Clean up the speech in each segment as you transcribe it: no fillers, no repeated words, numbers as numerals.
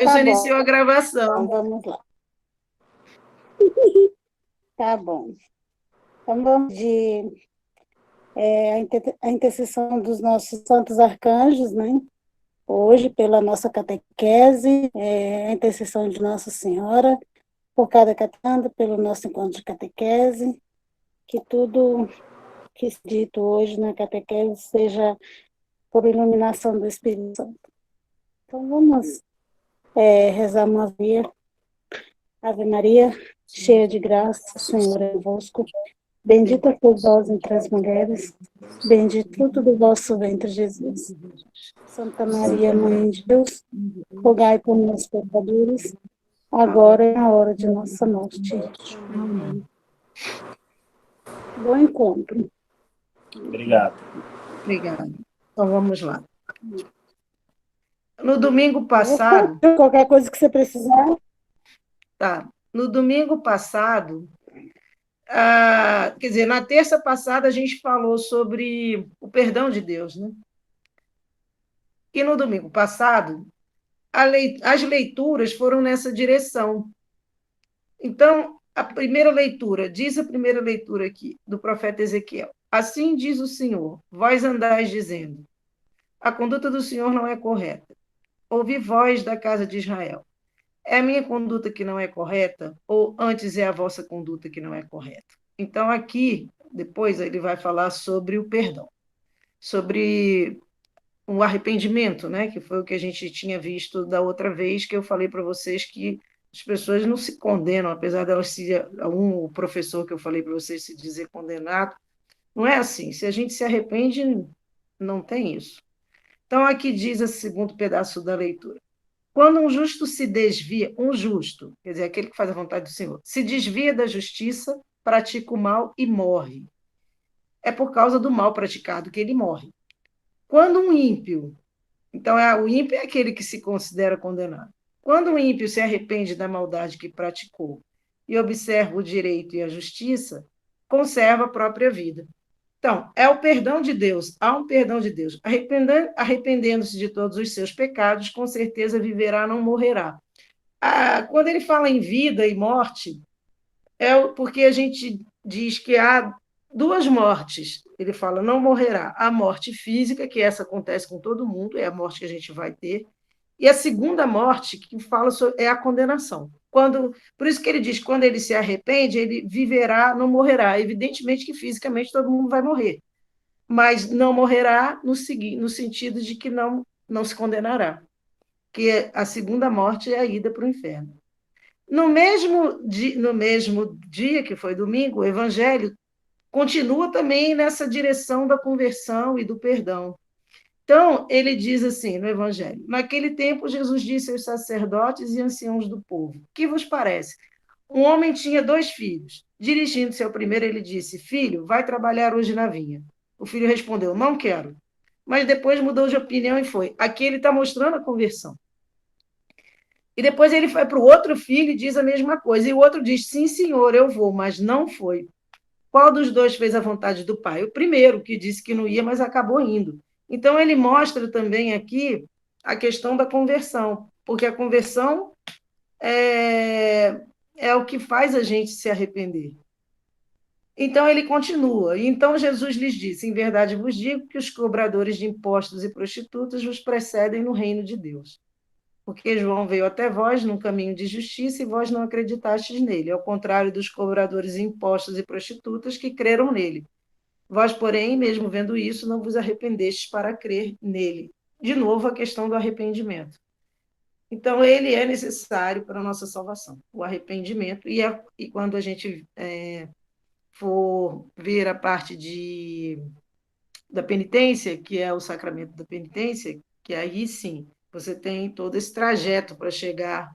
Eu Tá só bom, iniciou a então gravação. vamos lá. Tá bom. Então vamos de a intercessão dos nossos santos arcanjos, né? Hoje, pela nossa catequese, a intercessão de Nossa Senhora, por cada catanda, pelo nosso encontro de catequese, que tudo que é dito hoje na catequese seja por iluminação do Espírito Santo. Então vamos rezar uma Ave Maria, cheia de graça, o Senhor é convosco. Bendita sois vós entre as mulheres, bendito fruto do vosso ventre, Jesus. Santa Maria, Mãe de Deus, rogai por nós, pecadores, agora e na hora de nossa morte. Amém. Bom encontro. Obrigado. Obrigada. Então vamos lá. No domingo Eu vou ficar passado, aqui, qualquer coisa que você precisar. tá? No domingo passado, quer dizer, na terça passada a gente falou sobre o perdão de Deus, né? E no domingo passado, as leituras foram nessa direção. Então, a primeira leitura, diz a primeira leitura aqui, do profeta Ezequiel: Assim diz o Senhor, vós andais dizendo, a conduta do Senhor não é correta. Ouvi voz da casa de Israel. É a minha conduta que não é correta, ou antes é a vossa conduta que não é correta? Então, aqui, depois, ele vai falar sobre o perdão, sobre o arrependimento, né? Que foi o que a gente tinha visto da outra vez, que eu falei para vocês que as pessoas não se condenam, apesar delas se. O professor que eu falei para vocês se dizer condenado, não é assim. Se a gente se arrepende, não tem isso. Então, aqui diz esse segundo pedaço da leitura. Quando um justo se desvia, um justo, quer dizer, aquele que faz a vontade do Senhor, se desvia da justiça, pratica o mal e morre. É por causa do mal praticado que ele morre. Quando um ímpio, então o ímpio é aquele que se considera condenado. Quando um ímpio se arrepende da maldade que praticou e observa o direito e a justiça, conserva a própria vida. Então, é o perdão de Deus, há um perdão de Deus. Arrependendo-se de todos os seus pecados, com certeza viverá, não morrerá. Quando ele fala em vida e morte, é porque a gente diz que há duas mortes. Ele fala, não morrerá. A morte física, que essa acontece com todo mundo, é a morte que a gente vai ter. E a segunda morte, que fala sobre, é a condenação. Por isso que ele diz, quando ele se arrepende, ele viverá, não morrerá. Evidentemente que fisicamente todo mundo vai morrer, mas não morrerá no sentido de que não se condenará, que a segunda morte é a ida para o inferno. No mesmo dia, que foi domingo, o evangelho continua também nessa direção da conversão e do perdão. Então, ele diz assim no evangelho: Naquele tempo, Jesus disse aos sacerdotes e anciãos do povo: Que vos parece? Um homem tinha 2 filhos. Dirigindo-se ao primeiro, ele disse: Filho, vai trabalhar hoje na vinha. O filho respondeu: Não quero. Mas depois mudou de opinião e foi. Aqui ele está mostrando a conversão. E depois ele vai para o outro filho e diz a mesma coisa. E o outro diz: Sim, senhor, eu vou, mas não foi. Qual dos dois fez a vontade do pai? O primeiro, que disse que não ia, mas acabou indo. Então, ele mostra também aqui a questão da conversão, porque a conversão é o que faz a gente se arrepender. Então, ele continua. Então, Jesus lhes disse: Em verdade vos digo que os cobradores de impostos e prostitutas vos precedem no reino de Deus. Porque João veio até vós num caminho de justiça e vós não acreditastes nele, ao contrário dos cobradores de impostos e prostitutas que creram nele. Vós, porém, mesmo vendo isso, não vos arrependestes para crer nele. De novo, a questão do arrependimento. Então, ele é necessário para a nossa salvação, o arrependimento. E quando a gente for ver a parte da penitência, que é o sacramento da penitência, que aí sim você tem todo esse trajeto para chegar.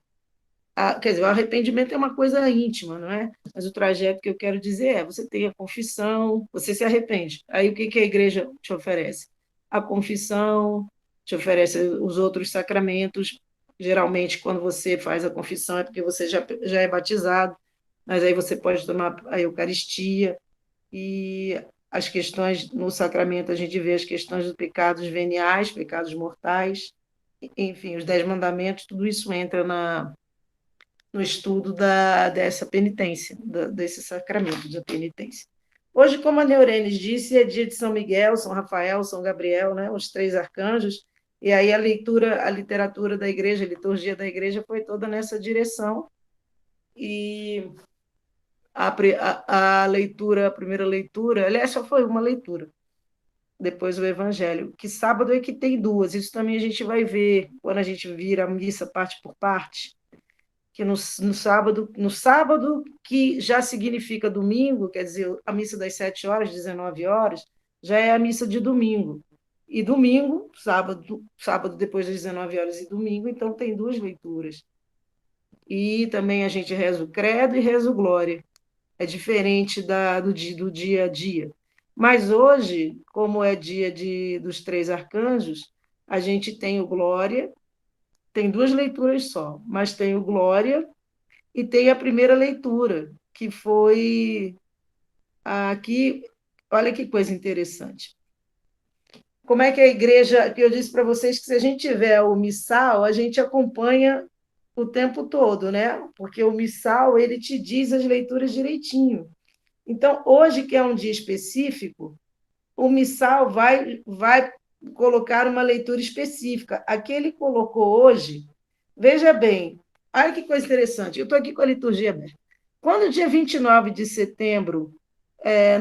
Quer dizer, o arrependimento é uma coisa íntima, não é? Mas o trajeto que eu quero dizer é: você tem a confissão, você se arrepende. Aí o que que a igreja te oferece? A confissão, te oferece os outros sacramentos. Geralmente, quando você faz a confissão, é porque você já é batizado, mas aí você pode tomar a Eucaristia. E as questões no sacramento, a gente vê as questões dos pecados veniais, pecados mortais, enfim, os 10 mandamentos, tudo isso entra no estudo dessa penitência, desse sacramento da penitência. Hoje, como a Neurenes disse, é dia de São Miguel, São Rafael, São Gabriel, né, os 3 arcanjos, e aí a leitura, a literatura da igreja, a liturgia da igreja foi toda nessa direção, e a leitura, a primeira leitura, aliás, só foi uma leitura, depois o Evangelho, que sábado é que tem duas, isso também a gente vai ver quando a gente vira a missa parte por parte, que no sábado, que já significa domingo, quer dizer, a missa das 7 horas, 19 horas, já é a missa de domingo. E domingo, sábado depois das 19 horas e domingo, então tem duas leituras. E também a gente reza o credo e reza o glória. É diferente do dia a dia. Mas hoje, como é dia dos 3 arcanjos, a gente tem o glória, tem duas leituras só, mas tem o glória e tem a primeira leitura, que foi aqui. Olha que coisa interessante. Como é que a igreja, que eu disse para vocês que se a gente tiver o missal, a gente acompanha o tempo todo, né? Porque o missal, ele te diz as leituras direitinho. Então, hoje, que é um dia específico, o missal vai colocar uma leitura específica. Aquele colocou hoje, veja bem, olha que coisa interessante, eu estou aqui com a liturgia aberta. Quando o dia 29 de setembro,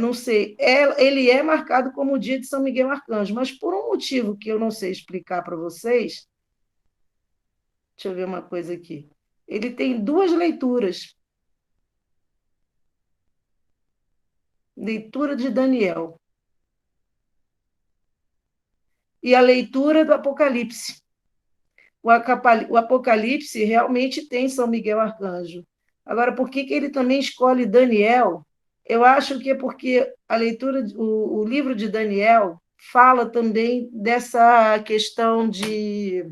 não sei, ele é marcado como o dia de São Miguel Arcanjo, mas por um motivo que eu não sei explicar para vocês, deixa eu ver uma coisa aqui. Ele tem duas leituras. Leitura de Daniel e a leitura do Apocalipse. O Apocalipse realmente tem São Miguel Arcanjo. Agora, por que ele também escolhe Daniel? Eu acho que é porque a leitura, o livro de Daniel fala também dessa questão de.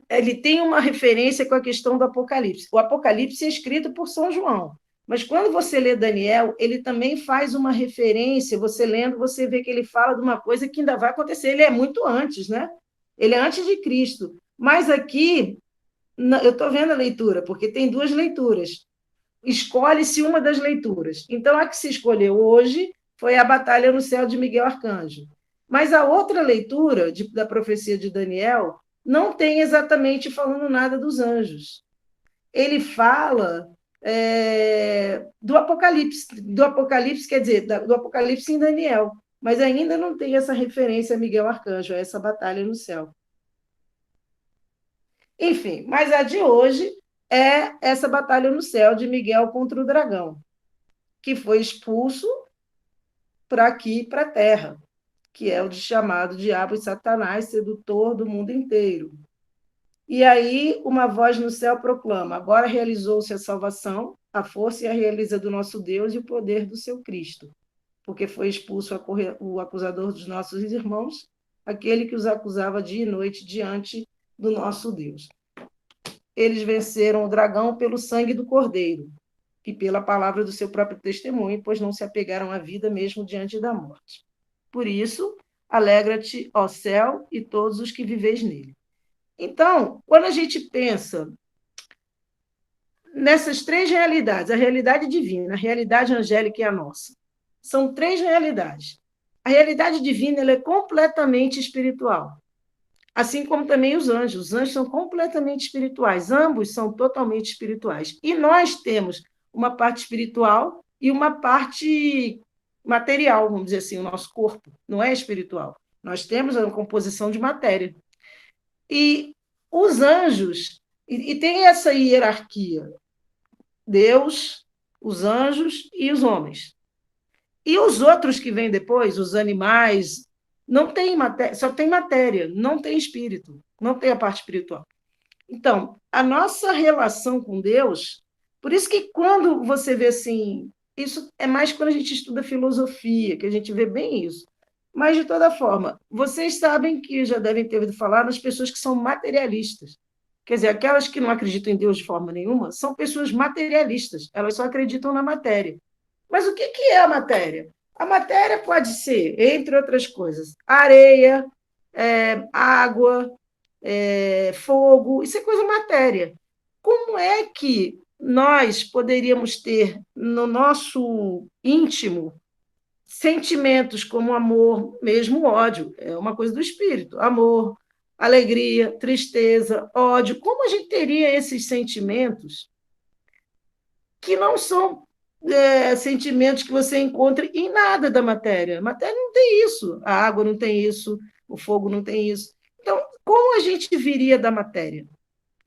Ele tem uma referência com a questão do Apocalipse. O Apocalipse é escrito por São João, mas quando você lê Daniel, ele também faz uma referência. Você lendo, você vê que ele fala de uma coisa que ainda vai acontecer. Ele é muito antes, né? Ele é antes de Cristo. Mas aqui, eu estou vendo a leitura, porque tem duas leituras. Escolhe-se uma das leituras. Então, a que se escolheu hoje foi a Batalha no Céu de Miguel Arcanjo. Mas a outra leitura da profecia de Daniel não tem exatamente falando nada dos anjos. Ele fala do Apocalipse, quer dizer, do Apocalipse em Daniel, mas ainda não tem essa referência a Miguel Arcanjo, a essa batalha no céu. Enfim, mas a de hoje é essa batalha no céu de Miguel contra o dragão, que foi expulso para aqui, para a terra, que é o chamado diabo e Satanás, sedutor do mundo inteiro. E aí uma voz no céu proclama: agora realizou-se a salvação, a força e a realeza do nosso Deus e o poder do seu Cristo, porque foi expulso o acusador dos nossos irmãos, aquele que os acusava dia e noite diante do nosso Deus. Eles venceram o dragão pelo sangue do cordeiro e pela palavra do seu próprio testemunho, pois não se apegaram à vida mesmo diante da morte. Por isso, alegra-te, ó céu, e todos os que viveis nele. Então, quando a gente pensa nessas três realidades, a realidade divina, a realidade angélica e a nossa, são três realidades. A realidade divina ela é completamente espiritual, assim como também os anjos. Os anjos são completamente espirituais, ambos são totalmente espirituais. E nós temos uma parte espiritual e uma parte material, vamos dizer assim, o nosso corpo não é espiritual. Nós temos a composição de matéria. E os anjos, e tem essa hierarquia, Deus, os anjos e os homens. E os outros que vêm depois, os animais, não tem matéria, só tem matéria, não tem espírito, não tem a parte espiritual. Então, a nossa relação com Deus, por isso que quando você vê assim, isso é mais quando a gente estuda filosofia, que a gente vê bem isso. Mas, de toda forma, vocês sabem que já devem ter ouvido falar nas pessoas que são materialistas. Quer dizer, aquelas que não acreditam em Deus de forma nenhuma são pessoas materialistas, elas só acreditam na matéria. Mas o que é a matéria? A matéria pode ser, entre outras coisas, areia, água, fogo, isso é coisa matéria. Como é que nós poderíamos ter no nosso íntimo sentimentos como amor, mesmo ódio? É uma coisa do espírito. Amor, alegria, tristeza, ódio. Como a gente teria esses sentimentos que não são sentimentos que você encontra em nada da matéria? A matéria não tem isso, a água não tem isso, o fogo não tem isso. Então, como a gente viria da matéria?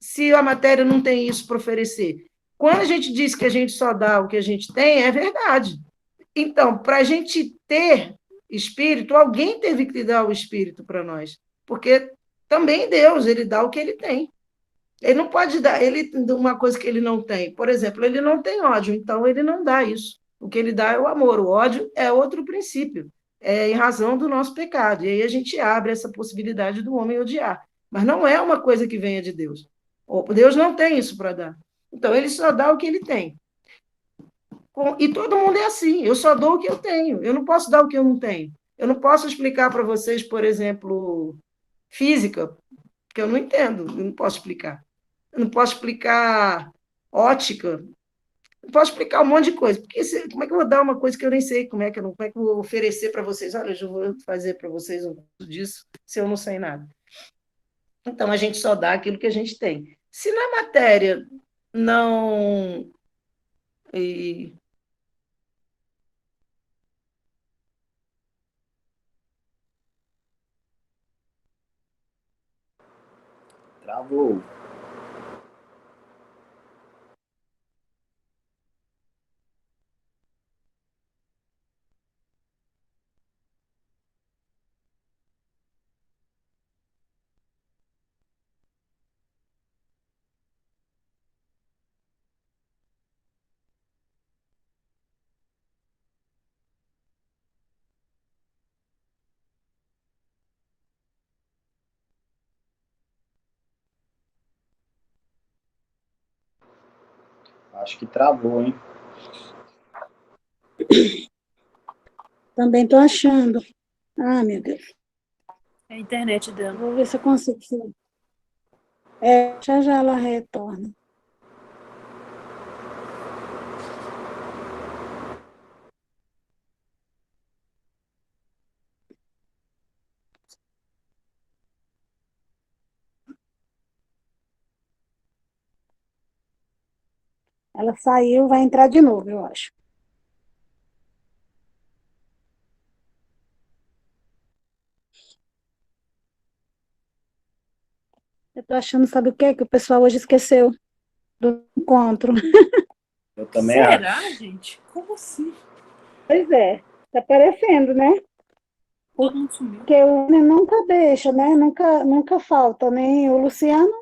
Se a matéria não tem isso para oferecer. Quando a gente diz que a gente só dá o que a gente tem, é verdade. Então, para a gente ter espírito, alguém teve que dar o espírito para nós, porque também Deus, ele dá o que ele tem. Ele não pode dar ele uma coisa que ele não tem. Por exemplo, ele não tem ódio, então ele não dá isso. O que ele dá é o amor. O ódio é outro princípio, é em razão do nosso pecado. E aí a gente abre essa possibilidade do homem odiar. Mas não é uma coisa que venha de Deus. Deus não tem isso para dar. Então ele só dá o que ele tem. E todo mundo é assim. Eu só dou o que eu tenho. Eu não posso dar o que eu não tenho. Eu não posso explicar para vocês, por exemplo, física, que eu não entendo. Eu não posso explicar. Eu não posso explicar ótica, não posso explicar um monte de coisa, porque como é que eu vou dar uma coisa que eu nem sei como é que eu vou oferecer para vocês? Olha, eu vou fazer para vocês um curso disso se eu não sei nada. Então, a gente só dá aquilo que a gente tem. Se na matéria não. E, Travou. Acho que travou, hein? Também estou achando. Ah, meu Deus. É a internet dela. Vou ver se eu consigo. Já já ela retorna. Ela saiu, vai entrar de novo, eu acho. Eu estou achando, sabe o quê? Que o pessoal hoje esqueceu do encontro. Eu também Será, acho. gente? Como assim? Pois é, tá parecendo, né? Todo mundo sumiu. Porque o William nunca deixa, né? Nunca falta, nem o Luciano,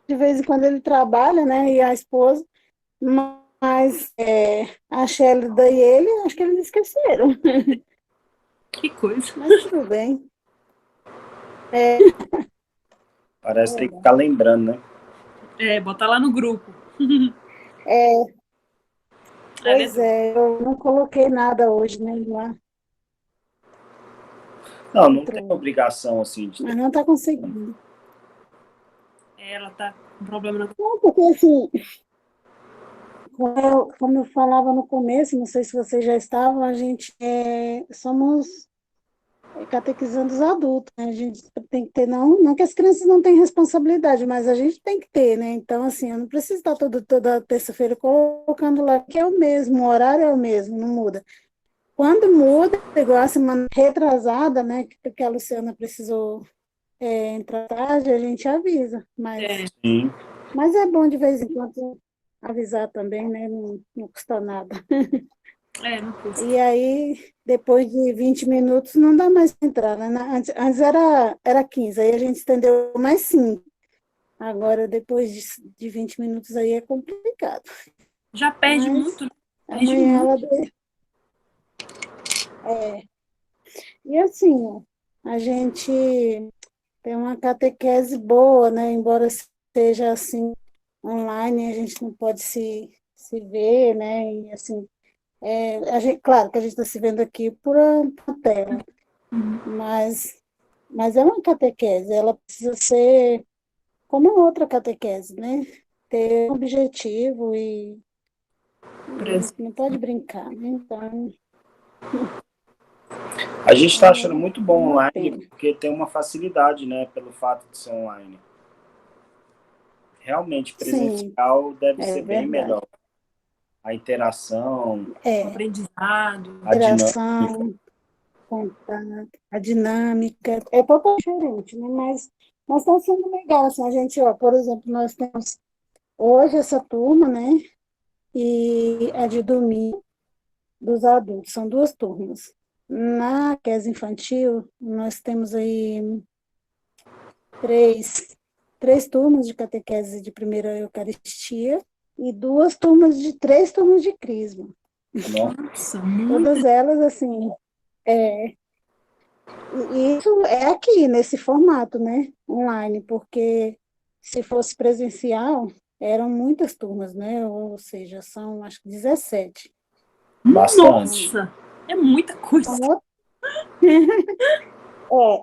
de vez em quando ele trabalha, né? E a esposa, mas a Shelda e ele, acho que eles esqueceram. Que coisa. Mas tudo bem. Parece que tem que ficar lembrando, né? Botar lá no grupo. Pois eu não coloquei nada hoje, né? Lá. Não tem obrigação assim de Mas não está conseguindo. Ela tá com problema na. Não, porque assim, como eu falava no começo, não sei se vocês já estavam, a gente somos catequizando os adultos, né? A gente tem que ter, não que as crianças não tenham responsabilidade, mas a gente tem que ter, né? Então, assim, eu não preciso estar toda terça-feira colocando lá que é o mesmo, o horário é o mesmo, não muda. Quando muda, igual a semana retrasada, né, que a Luciana precisou entrar tarde, a gente avisa, Sim. mas é bom de vez em quando avisar também, né? Não custa nada. Não custa. E aí, depois de 20 minutos, não dá mais para entrar, né? Antes era 15, aí a gente estendeu mais 5. Agora, depois de 20 minutos, aí é complicado. Já perde Mas muito, né? amanhã ela... E assim, ó, a gente tem uma catequese boa, né? Embora seja assim, online, a gente não pode se ver, né? E assim, claro que a gente está se vendo aqui por tela, mas Mas é uma catequese, ela precisa ser como a outra catequese, né? Ter um objetivo e não pode brincar, né? Então, A gente está achando muito é bom uma online pena. porque tem uma facilidade, né, pelo fato de ser online. Realmente, Sim, presencial deve é ser bem verdade. melhor. A interação, O É, aprendizado. a dinâmica. interação, contato, a dinâmica, é pouco diferente, né? Mas está sendo legal, assim, a gente, ó, por exemplo, nós temos hoje essa turma, né? E a de domingo dos adultos, são duas turmas. Na catequese infantil, nós temos aí três, três turmas de catequese de primeira Eucaristia e três turmas de crisma. Nossa, muito. Todas elas, assim, é, e isso é aqui, nesse formato, né, online, porque se fosse presencial, eram muitas turmas, né, ou seja, são, acho que 17. Bastante. Nossa, é muita coisa. São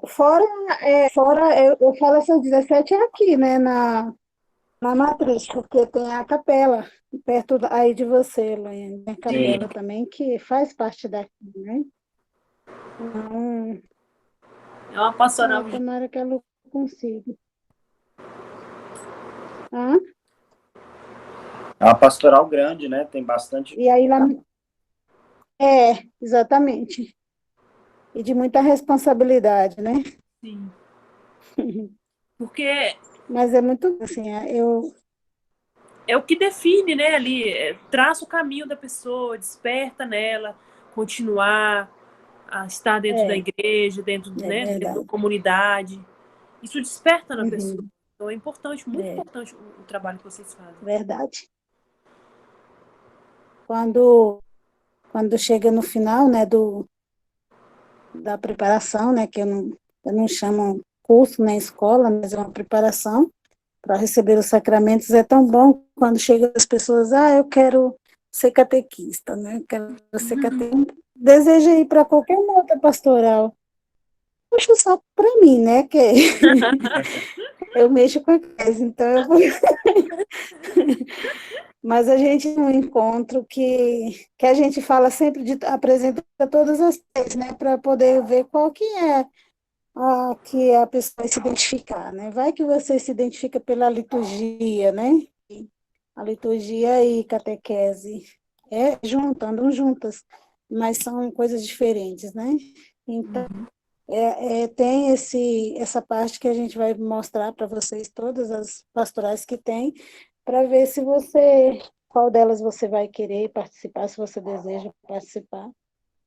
fora, eu falo essas 17 é aqui, né, na matriz, porque tem a capela, perto aí de você, Luane, tem a Sim. capela também, que faz parte daqui, né? Então, É uma pastoral. tomara que ela consiga. Ah, É uma pastoral grande, né? Tem bastante. e aí lá, exatamente. E de muita responsabilidade, né? Sim. Porque Mas é muito, assim, é o que define, né, ali, traça o caminho da pessoa, desperta nela, continuar a estar dentro da é, igreja, dentro, é né, dentro da verdade. comunidade. Isso desperta na pessoa. Uhum, Então é importante, muito é importante o trabalho que vocês fazem. verdade. Quando chega no final, né, da preparação, né, que eu não chamo curso nem escola, mas é uma preparação para receber os sacramentos. É tão bom quando chegam as pessoas, eu quero ser catequista, né, eu quero ser catequista. Deseja ir para qualquer outra pastoral. Puxa o saco para mim, né, que eu mexo com a casa, então eu vou. Mas a gente tem um encontro que a gente fala sempre apresenta todas as três, né, para poder ver qual que a pessoa vai se identificar, né? Vai que você se identifica pela liturgia, né? A liturgia e catequese andam juntas, mas são coisas diferentes, né? Então, tem essa parte que a gente vai mostrar para vocês, todas as pastorais que tem, para ver qual delas você vai querer participar, se você deseja participar.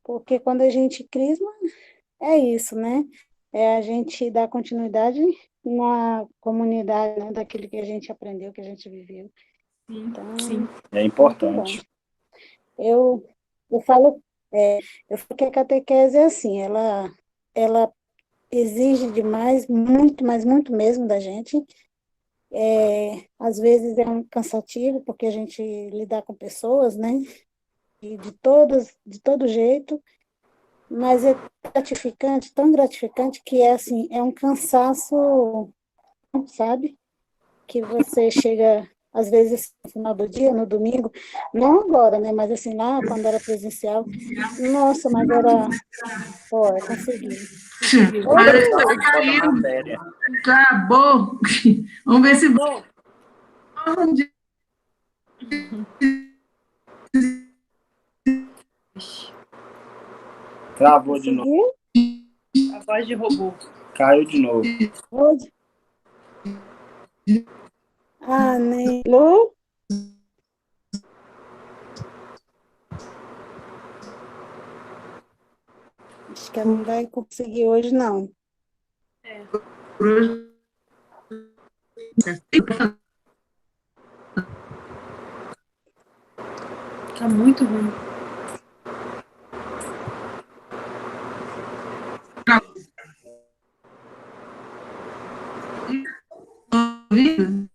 Porque quando a gente crisma, é isso, né? É a gente dar continuidade na comunidade, né? Daquilo que a gente aprendeu, que a gente viveu. Sim, sim. Então, É muito bom. importante. Eu, eu falo, eu falo que a catequese é assim, ela exige demais, muito, mas muito mesmo da gente. Às vezes é um cansativo, porque a gente lidar com pessoas, né? E de todo jeito, mas é gratificante, tão gratificante que é assim, é um cansaço, sabe? Que você chega, às vezes, no final do dia, no domingo, não agora, né? Mas assim, lá quando era presencial, nossa, mas era, eu consegui. Oi, Agora Lu. está na final da matéria. Tá bom. Vamos ver se Bom, Travou de novo. Conseguiu? a voz de robô. Caiu de novo. Hoje? Nem. Lu? Acho que ela não vai conseguir hoje, não. por hoje. Tá muito ruim. Ouvindo?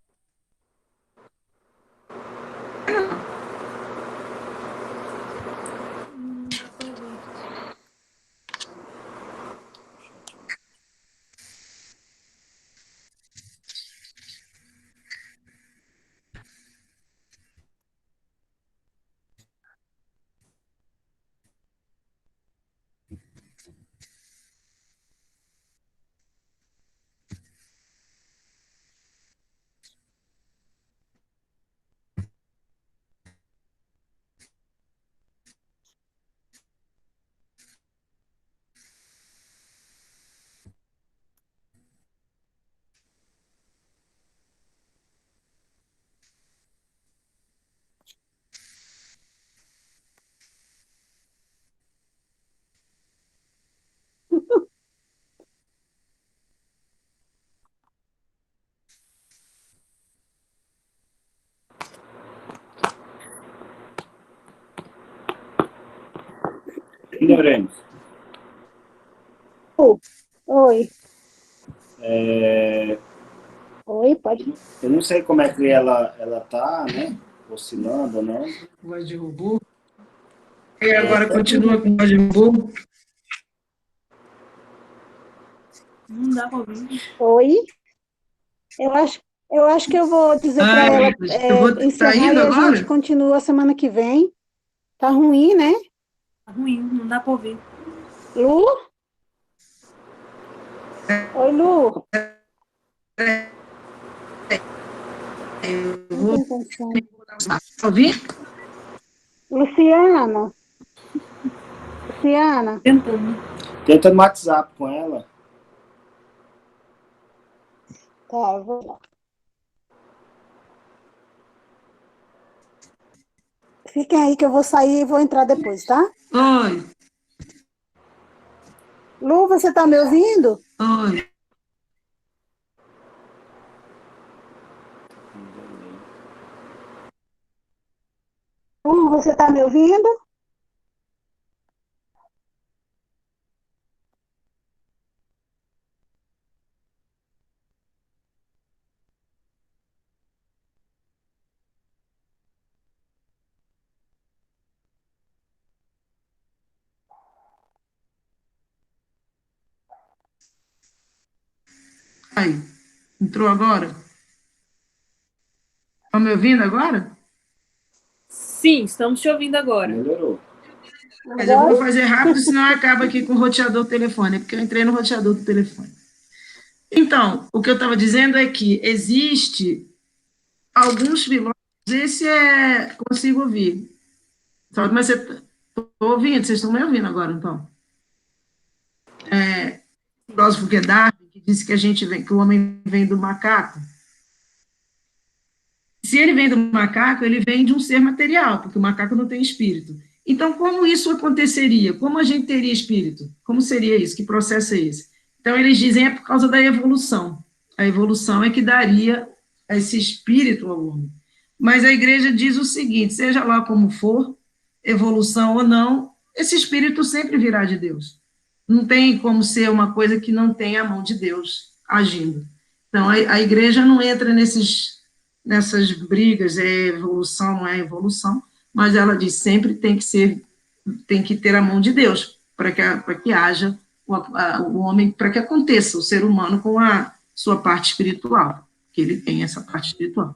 Lorena. Oi. É, Oi, pode. eu não sei como é que ela tá, né? Oscilando ou não. Voz de robô. E agora continua com voz de robô. Não dá pra ouvir. Oi. Eu acho que eu vou dizer para ela Eu vou, tá encerrar indo e a gente agora? continua semana que vem. Tá ruim, né? Tá ruim, não dá pra ouvir. Lu? Oi, Lu. Eu Não vou tem condição. ouvir? Luciana. Luciana. Tentando. Tenta no WhatsApp com ela. Tá, eu vou lá. Fiquem aí que eu vou sair e vou entrar depois, tá? Oi, Lu, você tá me ouvindo? oi. Lu, você tá me ouvindo? Aí, entrou agora? Tá me ouvindo agora? Sim, estamos te ouvindo agora. Melhorou. Mas eu Agora? vou fazer rápido, senão acaba aqui com o roteador do telefone, porque eu entrei no roteador do telefone. Então, o que eu estava dizendo é que existe alguns filósofos, esse é, consigo ouvir. Só, mas você estou ouvindo, vocês estão me ouvindo agora, então. O filósofo que é Darwin, que disse que a gente vem, que o homem vem do macaco. Se ele vem do macaco, ele vem de um ser material, porque o macaco não tem espírito. Então, como isso aconteceria? Como a gente teria espírito? Como seria isso? Que processo é esse? Então, eles dizem é por causa da evolução. A evolução é que daria esse espírito ao homem. Mas a igreja diz o seguinte: seja lá como for, evolução ou não, esse espírito sempre virá de Deus. Não tem como ser uma coisa que não tenha a mão de Deus agindo. Então, a igreja não entra nessas brigas, é evolução, não é evolução, mas ela diz sempre tem que ter a mão de Deus para que haja o homem, para que aconteça o ser humano com a sua parte espiritual, que ele tem essa parte espiritual.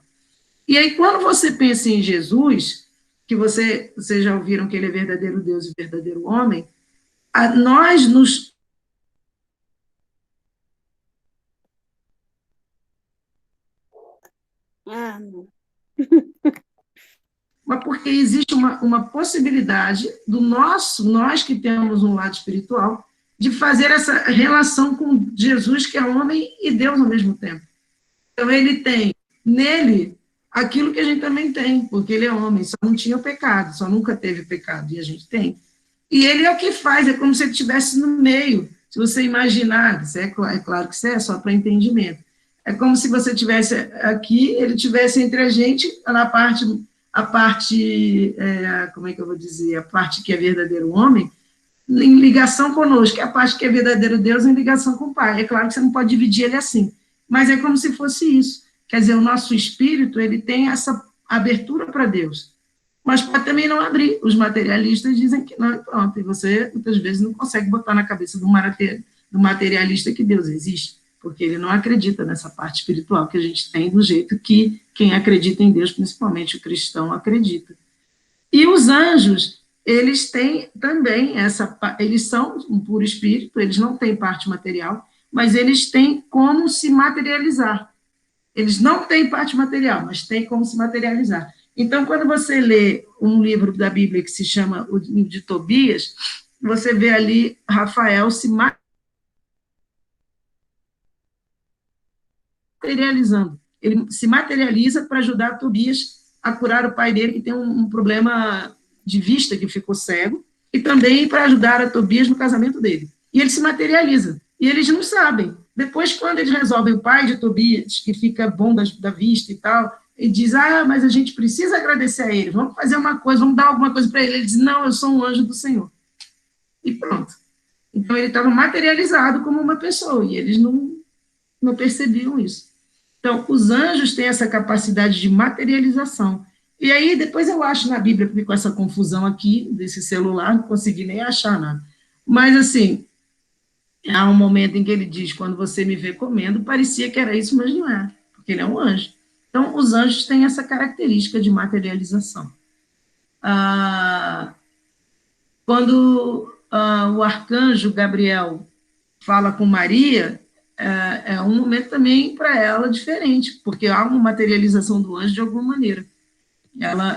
E aí, quando você pensa em Jesus, que vocês já ouviram que ele é verdadeiro Deus e verdadeiro homem, nós nos Não. mas porque existe uma possibilidade nós que temos um lado espiritual, de fazer essa relação com Jesus, que é homem e Deus ao mesmo tempo. Então, ele tem nele aquilo que a gente também tem, porque ele é homem, só não tinha o pecado, só nunca teve pecado, e a gente tem. E ele é o que faz, é como se ele estivesse no meio. Se você imaginar, é claro que isso é só para entendimento. É como se você tivesse aqui, ele tivesse entre a gente, a parte, como é que eu vou dizer, a parte que é verdadeiro homem, em ligação conosco, a parte que é verdadeiro Deus em ligação com o Pai. É claro que você não pode dividir ele assim, mas é como se fosse isso. Quer dizer, o nosso espírito, ele tem essa abertura para Deus, mas pode também não abrir. Os materialistas dizem que não, e pronto, e você muitas vezes não consegue botar na cabeça do materialista que Deus existe, porque ele não acredita nessa parte espiritual que a gente tem, do jeito que quem acredita em Deus, principalmente o cristão, acredita. E os anjos, eles têm também eles são um puro espírito, eles não têm parte material, mas eles têm como se materializar. Eles não têm parte material, mas têm como se materializar. Então, quando você lê um livro da Bíblia que se chama o livro de Tobias, você vê ali Rafael se materializando. Ele se materializa para ajudar Tobias a curar o pai dele, que tem um problema de vista, que ficou cego, e também para ajudar a Tobias no casamento dele. E ele se materializa. E eles não sabem. Depois, quando eles resolvem, o pai de Tobias, que fica bom da vista e tal, ele diz, mas a gente precisa agradecer a ele, vamos fazer uma coisa, vamos dar alguma coisa para ele. Ele diz, não, eu sou um anjo do Senhor. e pronto. Então, ele estava materializado como uma pessoa, e eles não percebiam isso. Então, os anjos têm essa capacidade de materialização. E aí, depois eu acho na Bíblia, porque com essa confusão aqui, desse celular, não consegui nem achar nada. Mas, assim, há um momento em que ele diz, quando você me vê comendo, parecia que era isso, mas não é, porque ele é um anjo. Então, os anjos têm essa característica de materialização. Quando o arcanjo Gabriel fala com Maria, é um momento também para ela diferente, porque há uma materialização do anjo de alguma maneira.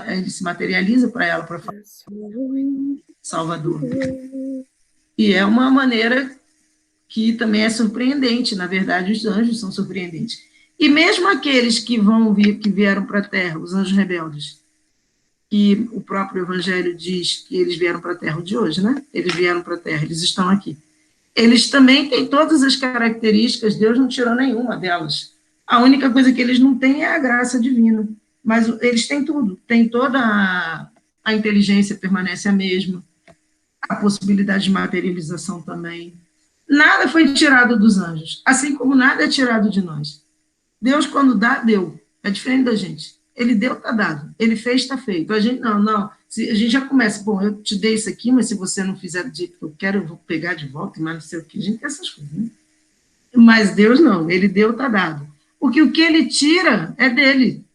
Ele se materializa para ela, para falar Salvador. E é uma maneira que também é surpreendente, na verdade, os anjos são surpreendentes. E mesmo aqueles que vieram para a Terra, os anjos rebeldes, que o próprio Evangelho diz que eles vieram para a Terra de hoje, né? Eles vieram para a Terra, eles estão aqui. Eles também têm todas as características, Deus não tirou nenhuma delas. A única coisa que eles não têm é a graça divina, mas eles têm tudo, têm toda a inteligência, permanece a mesma, a possibilidade de materialização também. Nada foi tirado dos anjos, assim como nada é tirado de nós. Deus, quando dá, deu. É diferente da gente. Ele deu, está dado. Ele fez, está feito. A gente, não. A gente já começa, bom, eu te dei isso aqui, mas se você não fizer do jeito que eu quero, eu vou pegar de volta, mas não sei o que. A gente tem essas coisas, né? Mas Deus não. Ele deu, está dado. Porque o que ele tira é dele.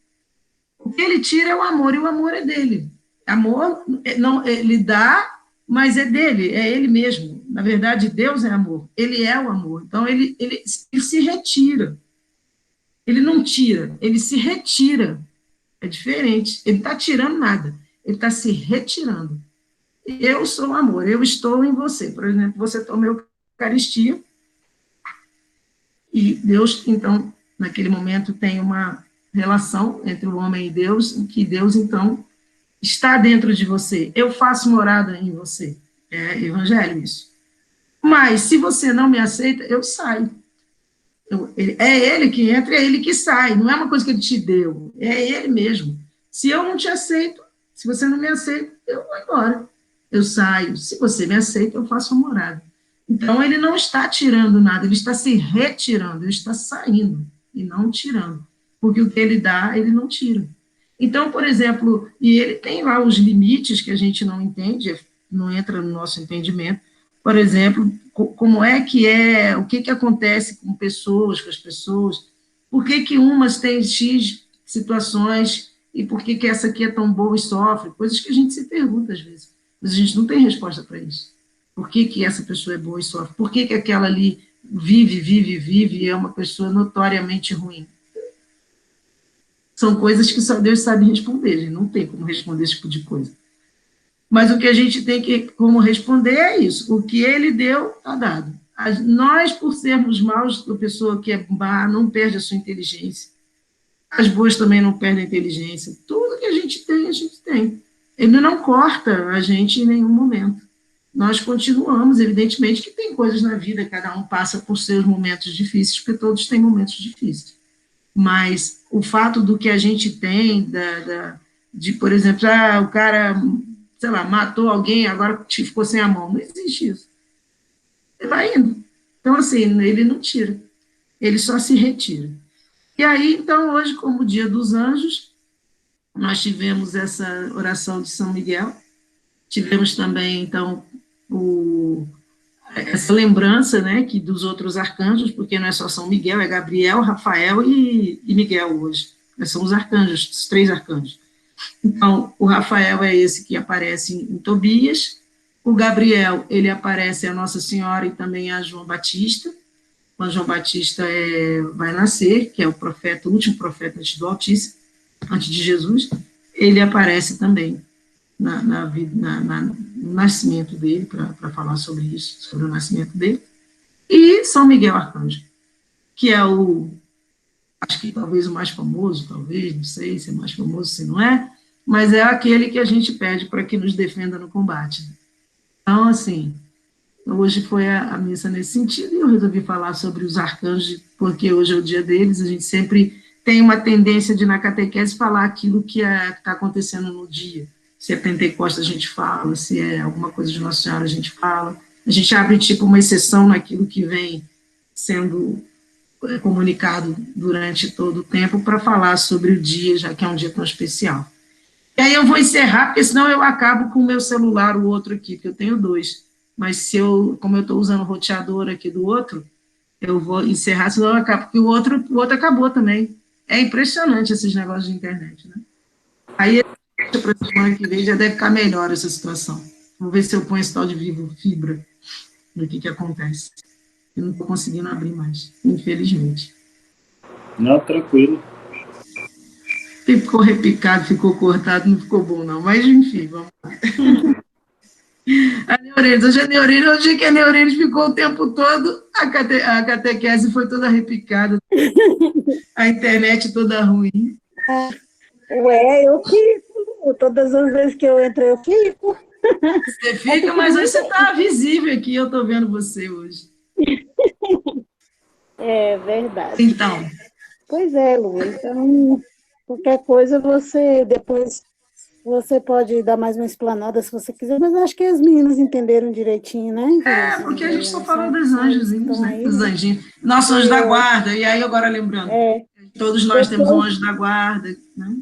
O que ele tira é o amor, e o amor é dele. Amor, não, ele dá, mas é dele, é ele mesmo. Na verdade, Deus é amor. Ele é o amor. Então, ele se retira. Ele não tira, ele se retira. É diferente. Ele está tirando nada. Ele está se retirando. Eu sou o amor, eu estou em você. Por exemplo, você toma a Eucaristia e Deus, então, naquele momento, tem uma relação entre o homem e Deus, em que Deus, então, está dentro de você. Eu faço morada em você. É evangelho isso. Mas, se você não me aceita, eu saio. É ele que entra, é ele que sai, não é uma coisa que ele te deu, é ele mesmo. Se eu não te aceito, se você não me aceita, eu vou embora, eu saio. Se você me aceita, eu faço a morada. Então, ele não está tirando nada, ele está se retirando, ele está saindo e não tirando, porque o que ele dá, ele não tira. Então, por exemplo, e ele tem lá os limites que a gente não entende, não entra no nosso entendimento. Por exemplo, como é, o que acontece com as pessoas, por que umas têm X situações e por que essa aqui é tão boa e sofre, coisas que a gente se pergunta às vezes, mas a gente não tem resposta para isso. Por que essa pessoa é boa e sofre? Por que aquela ali vive e é uma pessoa notoriamente ruim? São coisas que só Deus sabe responder, a gente não tem como responder esse tipo de coisa. Mas o que a gente tem como responder é isso. O que ele deu, está dado. Nós, por sermos maus, a pessoa que é má não perde a sua inteligência. As boas também não perdem a inteligência. Tudo que a gente tem, a gente tem. Ele não corta a gente em nenhum momento. Nós continuamos, evidentemente que tem coisas na vida, cada um passa por seus momentos difíceis, porque todos têm momentos difíceis. Mas o fato do que a gente tem, de por exemplo, o cara, sei lá, matou alguém, agora ficou sem a mão. Não existe isso. Ele vai indo. Então, assim, ele não tira. Ele só se retira. E aí, então, hoje, como o Dia dos Anjos, nós tivemos essa oração de São Miguel, tivemos também, então, essa lembrança, né, que dos outros arcanjos, porque não é só São Miguel, é Gabriel, Rafael e Miguel hoje. São os arcanjos, os 3 arcanjos. Então, o Rafael é esse que aparece em Tobias, o Gabriel, ele aparece a Nossa Senhora e também a João Batista, quando João Batista vai nascer, que é o profeta, o último profeta antes do Altíssimo, antes de Jesus, ele aparece também no nascimento dele, para falar sobre isso, sobre o nascimento dele, e São Miguel Arcanjo, que é acho que talvez o mais famoso, talvez, não sei se é mais famoso, se não é, mas é aquele que a gente pede para que nos defenda no combate. Então, assim, hoje foi a missa nesse sentido, e eu resolvi falar sobre os arcanjos, porque hoje é o dia deles, a gente sempre tem uma tendência de, na catequese, falar aquilo que está acontecendo no dia. Se é Pentecostes, a gente fala, se é alguma coisa de Nossa Senhora, a gente fala. A gente abre, tipo, uma exceção naquilo que vem sendo comunicado durante todo o tempo para falar sobre o dia, já que é um dia tão especial. E aí eu vou encerrar, porque senão eu acabo com o meu celular, o outro aqui, que eu tenho dois. Mas como eu estou usando o roteador aqui do outro, eu vou encerrar, senão eu acabo, porque o outro acabou também. É impressionante esses negócios de internet, né? Aí, para a semana que vem, já deve ficar melhor essa situação. Vou ver se eu ponho esse tal de Vivo Fibra, do que acontece. Eu não estou conseguindo abrir mais, infelizmente. Não, tranquilo. Ficou repicado, ficou cortado, não ficou bom, não. Mas, enfim, vamos lá. A Neurênis, hoje é Neurênis, o dia que a Neurênis ficou o tempo todo, a catequese foi toda repicada, a internet toda ruim. Ué, eu fico. Todas as vezes que eu entro, eu fico. Você fica, mas hoje você está visível aqui, eu estou vendo você hoje. É verdade. Então. Pois é, Lu. Então, qualquer coisa depois você pode dar mais uma explanada se você quiser, mas acho que as meninas entenderam direitinho, né? Porque a gente só falou dos anjozinhos, né? Aí, Dos anjinhos. Nosso anjo da guarda, e aí agora lembrando, todos nós temos um anjo da guarda, né?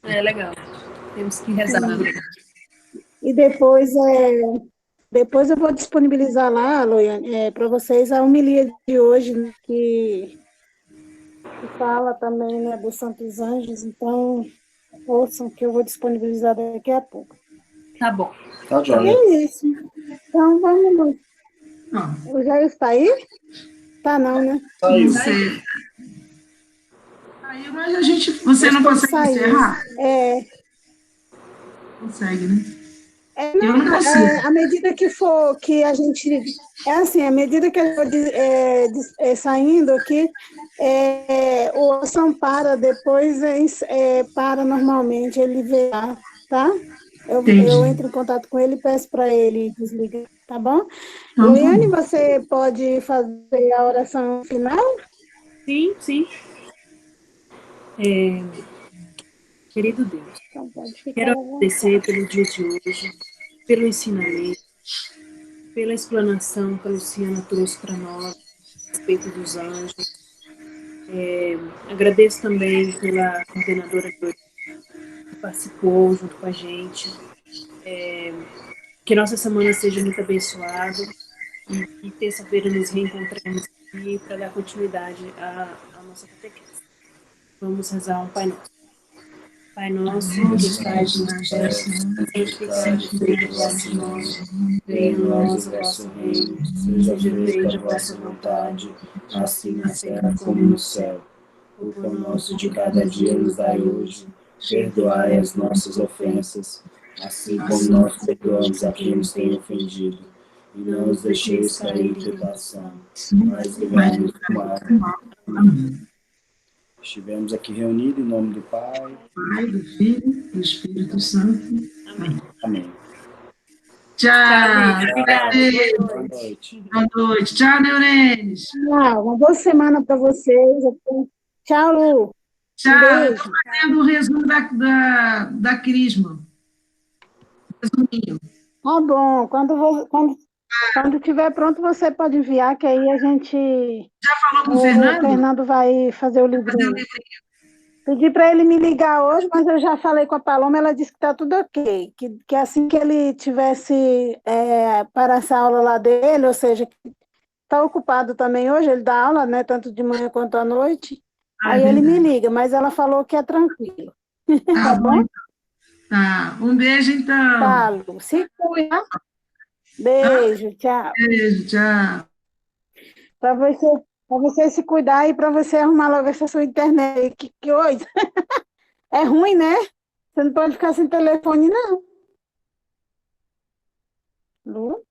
É legal. Temos que rezar. E depois eu vou disponibilizar lá, Loiane, para vocês a homilia de hoje, né, que fala também, né, dos Santos Anjos, então ouçam que eu vou disponibilizar daqui a pouco. Tá bom. Tá, joia. É isso. Então vamos. O Jair está aí? Tá não, né? Saiu. Aí, mas você não consegue encerrar? Consegue, né? Eu não consigo. À medida que a gente... É assim, à medida que eu vou saindo aqui, o som para, depois para normalmente, ele vê, tá? Eu entro em contato com ele e peço para ele desligar, tá bom? Loiane, você pode fazer a oração final? Sim, sim. Querido Deus, quero agradecer pelo dia de hoje, pelo ensinamento, pela explanação que a Luciana trouxe para nós a respeito dos anjos. Agradeço também pela coordenadora que participou junto com a gente. Que nossa semana seja muito abençoada e terça-feira nos reencontremos aqui para dar continuidade à nossa catequese. Vamos rezar um Pai Nosso. Pai nosso, que estais nos céus, santificado seja o vosso nome. Venha a nós o vosso reino, seja feita a vossa vontade, assim na terra como no céu. O pão nosso de cada dia nos dai hoje. Perdoai as nossas ofensas, assim como nós perdoamos a quem nos tem ofendido. E não nos deixeis cair em tentação, mas livrai-nos do mal. Amém. Estivemos aqui reunidos em nome do Pai, do Filho e do Espírito Santo. Amém. Amém. Tchau. Obrigada. Boa noite. Boa noite. Tchau, Neurênis. Tchau, uma boa semana para vocês. Tchau, Lu. Tchau. Estou fazendo o resumo da Crisma. Resuminho. Tá bom. Quando estiver pronto, você pode enviar, que aí a gente... Já falou com o Fernando? O Fernando vai fazer o livrinho. Pedi para ele me ligar hoje, mas eu já falei com a Paloma, ela disse que está tudo ok, que assim que ele tivesse para essa aula lá dele, ou seja, está ocupado também hoje, ele dá aula, né, tanto de manhã quanto à noite, aí ele me liga, mas ela falou que é tranquilo. Tá bom? Tá, um beijo então. Tá, Lu, se cuida. Beijo, tchau. Beijo, tchau. Para você se cuidar e para você arrumar logo essa sua internet. Que coisa. É ruim, né? Você não pode ficar sem telefone, não. Lu?